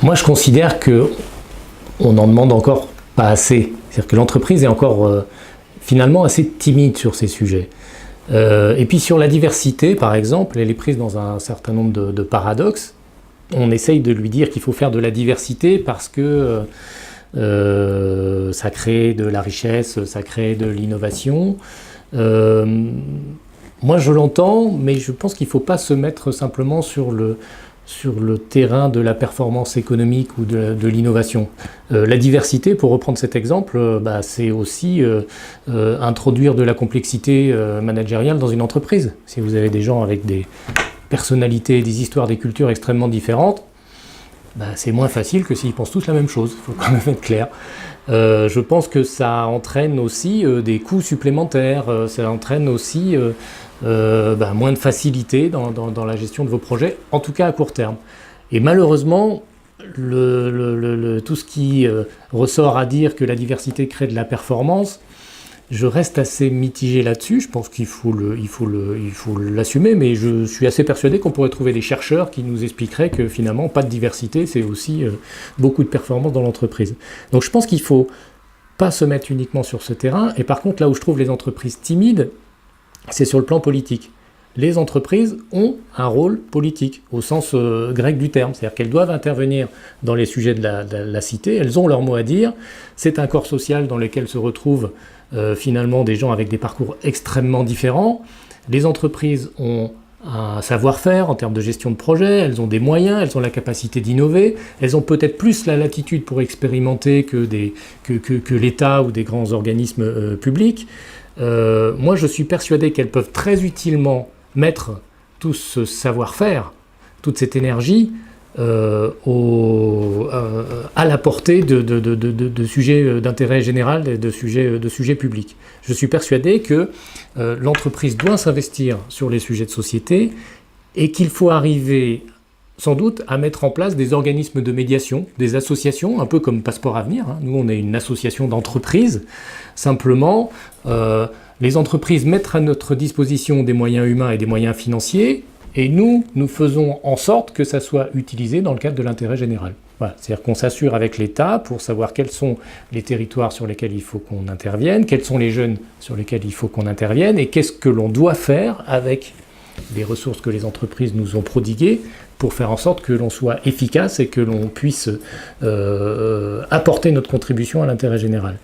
Moi, je considère qu'on n'en demande encore pas assez. C'est-à-dire que l'entreprise est encore finalement assez timide sur ces sujets. Et puis sur la diversité, par exemple, elle est prise dans un certain nombre de paradoxes. On essaye de lui dire qu'il faut faire de la diversité parce que ça crée de la richesse, ça crée de l'innovation. Moi je l'entends, mais je pense qu'il ne faut pas se mettre simplement sur le terrain de la performance économique ou de l'innovation. La diversité, pour reprendre cet exemple, c'est aussi introduire de la complexité managériale dans une entreprise. Si vous avez des gens avec des personnalités, des histoires, des cultures extrêmement différentes, c'est moins facile que s'ils pensent tous la même chose, il faut quand même être clair. Je pense que ça entraîne aussi des coûts supplémentaires, ça entraîne aussi moins de facilité dans la gestion de vos projets, en tout cas à court terme. Et malheureusement, tout ce qui ressort à dire que la diversité crée de la performance, je reste assez mitigé là-dessus. Je pense qu'il faut l'assumer, mais je suis assez persuadé qu'on pourrait trouver des chercheurs qui nous expliqueraient que finalement, pas de diversité, c'est aussi beaucoup de performance dans l'entreprise. Donc je pense qu'il ne faut pas se mettre uniquement sur ce terrain. Et par contre, là où je trouve les entreprises timides, c'est sur le plan politique. Les entreprises ont un rôle politique, au sens grec du terme. C'est-à-dire qu'elles doivent intervenir dans les sujets de la cité, elles ont leur mot à dire. C'est un corps social dans lequel se retrouvent finalement des gens avec des parcours extrêmement différents. Les entreprises ont un savoir-faire en termes de gestion de projet, elles ont des moyens, elles ont la capacité d'innover, elles ont peut-être plus la latitude pour expérimenter que l'État ou des grands organismes publics. Moi, je suis persuadé qu'elles peuvent très utilement mettre tout ce savoir-faire, toute cette énergie à la portée de sujets d'intérêt général et de sujets publics. Je suis persuadé que l'entreprise doit s'investir sur les sujets de société et qu'il faut arriver sans doute à mettre en place des organismes de médiation, des associations, un peu comme Passeport Avenir. Nous, on est une association d'entreprises. Simplement, les entreprises mettent à notre disposition des moyens humains et des moyens financiers, et nous faisons en sorte que ça soit utilisé dans le cadre de l'intérêt général. Voilà. C'est-à-dire qu'on s'assure avec l'État pour savoir quels sont les territoires sur lesquels il faut qu'on intervienne, quels sont les jeunes sur lesquels il faut qu'on intervienne, et qu'est-ce que l'on doit faire avec les ressources que les entreprises nous ont prodiguées pour faire en sorte que l'on soit efficace et que l'on puisse apporter notre contribution à l'intérêt général.